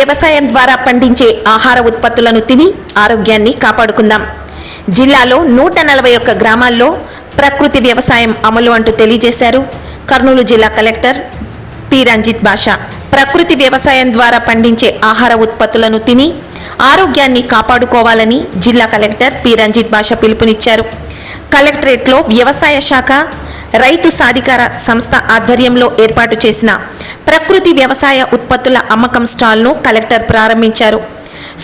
వ్యవసాయం ద్వారా పండించే ఆహార ఉత్పత్తులను తిని ఆరోగ్యాన్ని కాపాడుకుందాం. జిల్లాలో 141 గ్రామాల్లో ప్రకృతి వ్యవసాయం అమలు అంటూ తెలియజేశారు కర్నూలు జిల్లా కలెక్టర్ పి. రంజిత్ బాషా. ప్రకృతి వ్యవసాయం ద్వారా పండించే ఆహార ఉత్పత్తులను తిని ఆరోగ్యాన్ని కాపాడుకోవాలని జిల్లా కలెక్టర్ పి. రంజిత్ బాషా పిలుపునిచ్చారు. కలెక్టరేట్లో వ్యవసాయ శాఖ రైతు సాధికార సంస్థ ఆధ్వర్యంలో ఏర్పాటు చేసిన ప్రకృతి వ్యవసాయ ఉత్పత్తుల అమ్మకం స్టాల్ను కలెక్టర్ ప్రారంభించారు.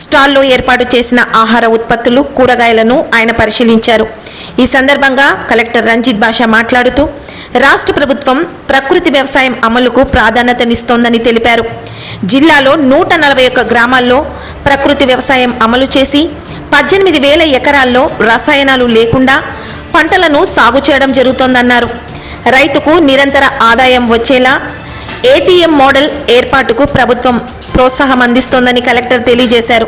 స్టాల్లో ఏర్పాటు చేసిన ఆహార ఉత్పత్తులు, కూరగాయలను ఆయన పరిశీలించారు. ఈ సందర్భంగా కలెక్టర్ రంజిత్ బాషా మాట్లాడుతూ రాష్ట్ర ప్రభుత్వం ప్రకృతి వ్యవసాయం అమలుకు ప్రాధాన్యతనిస్తోందని తెలిపారు. జిల్లాలో 141 గ్రామాల్లో ప్రకృతి వ్యవసాయం అమలు చేసి 18,000 ఎకరాల్లో రసాయనాలు లేకుండా పంటలను సాగు చేయడం జరుగుతోందన్నారు. రైతుకు నిరంతర ఆదాయం వచ్చేలా ఏటీఎం మోడల్ ఏర్పాటుకు ప్రభుత్వం ప్రోత్సాహం అందిస్తోందని కలెక్టర్ తెలియజేశారు.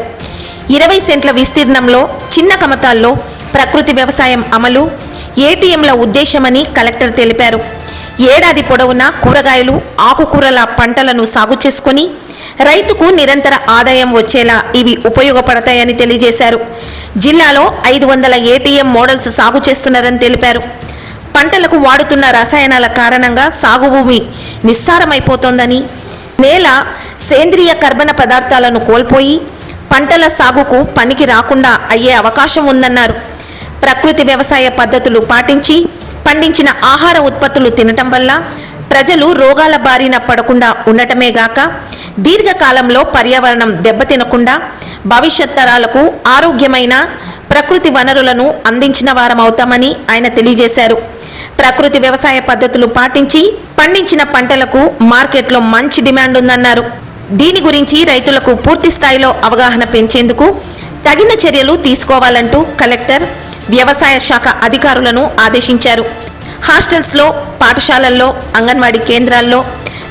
20 సెంట్ల విస్తీర్ణంలో చిన్న కమతాల్లో ప్రకృతి వ్యవసాయం అమలు ఏటీఎంల ఉద్దేశమని కలెక్టర్ తెలిపారు. ఏడాది పొడవునా కూరగాయలు, ఆకుకూరల పంటలను సాగు చేసుకుని రైతుకు నిరంతర ఆదాయం వచ్చేలా ఇవి ఉపయోగపడతాయని తెలియజేశారు. జిల్లాలో 500 ఏటీఎం మోడల్స్ సాగు చేస్తున్నారని తెలిపారు. పంటలకు వాడుతున్న రసాయనాల కారణంగా సాగు భూమి నిస్సారమైపోతోందని, నేల సేంద్రియ కర్బన పదార్థాలను కోల్పోయి పంటల సాగుకు పనికి రాకుండా అయ్యే అవకాశం ఉందన్నారు. ప్రకృతి వ్యవసాయ పద్ధతులు పాటించి పండించిన ఆహార ఉత్పత్తులు తినటం వల్ల ప్రజలు రోగాల బారిన పడకుండా ఉండటమే గాక దీర్ఘకాలంలో పర్యావరణం దెబ్బతినకుండా భవిష్యత్ తరాలకు ఆరోగ్యమైన ప్రకృతి వనరులను అందించిన వారమవుతామని ఆయన తెలియజేశారు. ప్రకృతి వ్యవసాయ పద్ధతులు పాటించి పండించిన పంటలకు మార్కెట్లో మంచి డిమాండ్ ఉందన్నారు. దీని గురించి రైతులకు పూర్తి స్థాయిలో అవగాహన పెంచేందుకు తగిన చర్యలు తీసుకోవాలంటూ కలెక్టర్ వ్యవసాయ శాఖ అధికారులను ఆదేశించారు. హాస్టల్స్లో, పాఠశాలల్లో, అంగన్వాడీ కేంద్రాల్లో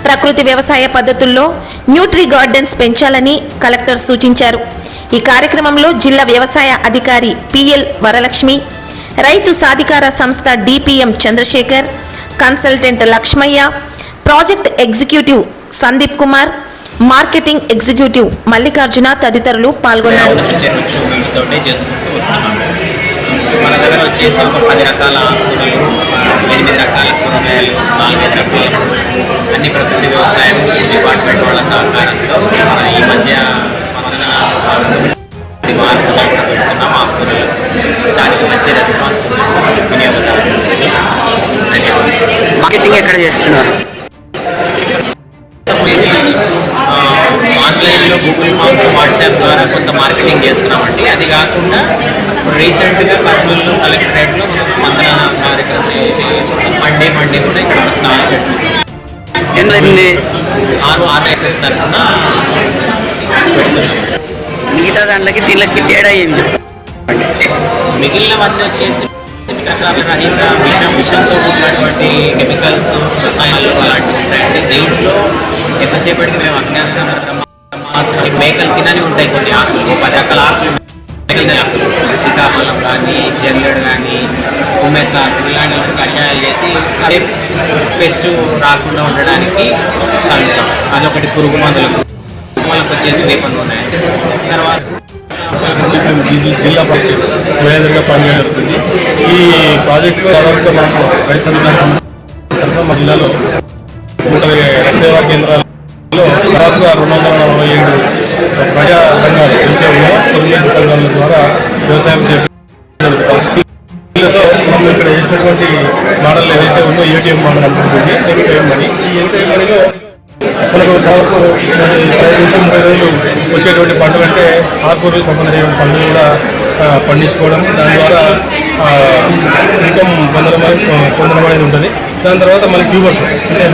ప్రకృతి వ్యవసాయ పద్ధతుల్లో న్యూట్రీ గార్డెన్స్ పెంచాలని కలెక్టర్ సూచించారు. ఈ కార్యక్రమంలో జిల్లా వ్యవసాయ అధికారి పిఎల్ వరలక్ష్మి, రైతు సాధికార సంస్థ DPM Chandrashekar, consultant Lakshmaiah, project executive Sandeep Kumar, marketing executive Mallikarjuna తదితరులు పాల్గొన్నారు. మన దగ్గర వచ్చేసి ఒక 10 రకాల ఆకుకూరలు, 8 రకాల కూరగాయలు, 4 రకాల అన్ని ప్రకృతి వ్యవసాయం డిపార్ట్మెంట్ వాళ్ళ సహకారంతో మన ఈ మధ్య మార్పులు పెడుతున్నాం. ఆకుకూరలు దానికి మంచి రెస్పాన్స్ వినియోగదారులు. మార్కెటింగ్ ఎక్కడ చేస్తున్నారు? ఆన్లైన్లో గూగుల్ ఫామ్స్, వాట్సాప్ ద్వారా కొంత మార్కెటింగ్ చేస్తున్నామండి. అది కాకుండా రీసెంట్గా కర్నూలు కలెక్టరేట్లో స్పందన కార్యక్రమం మండే కూడా ఇక్కడ స్టాల్ ఏంటండి 6 RSS తరఫున పెడుతున్నాం. మిగతా దాంట్లోకి దీనికి తేడా ఏం చెప్పండి? మిగిలినవన్నీ వచ్చేసి రహిత విషంతో కూడినటువంటి కెమికల్స్, రసాయనాలు అలాంటివి ఉంటాయండి. దీంట్లో ఎంతసేపటికి మేము అజ్ఞానంగా మేకలు తినని ఉంటాయి కొన్ని ఆకులు, 10 రకాల ఆకులు తినే ఆకులు, సీతాఫలం కానీ, జల్లెడు కానీ, ఉమ్మెత్త ఇలాంటి కషాయాలు చేసి అదే పెస్ట్ రాకుండా ఉండడానికి చల్లుతాం. అదొకటి పురుగు మందులకు. వాళ్ళకి వచ్చేసి వేప నూనె. తర్వాత జిల్లా ప్రాజెక్ట్ మేనేజర్గా పనిచేయడం జరుగుతుంది. ఈ ప్రాజెక్టు దాదాపుగా మనకు రైతు సంఘాల మా జిల్లాలో 120 సేవా కేంద్రాల్లో దాదాపుగా 247 ప్రజా సంఘాలు ఉన్నాయి. 9 సంఘాల ద్వారా వ్యవసాయం చేయడం. మనం ఇక్కడ చేసినటువంటి మోడల్ ఏదైతే ఉందో ఏటీఎం మోడల్ అనుకుంటుంది. ఏటీఎం మనీ, ఈ ఏటీఎం మనీలో మనకు దాదాపు 10 నుంచి 30 రోజులు వచ్చేటువంటి పంటలు అంటే ఆకుకూరలకు సంబంధించిన పంటలు కూడా పండించుకోవడం, దాని ద్వారా ఇన్కమ్ పొందడం అనేది ఉంటుంది. దాని తర్వాత మన ట్యూబర్స్ అంటే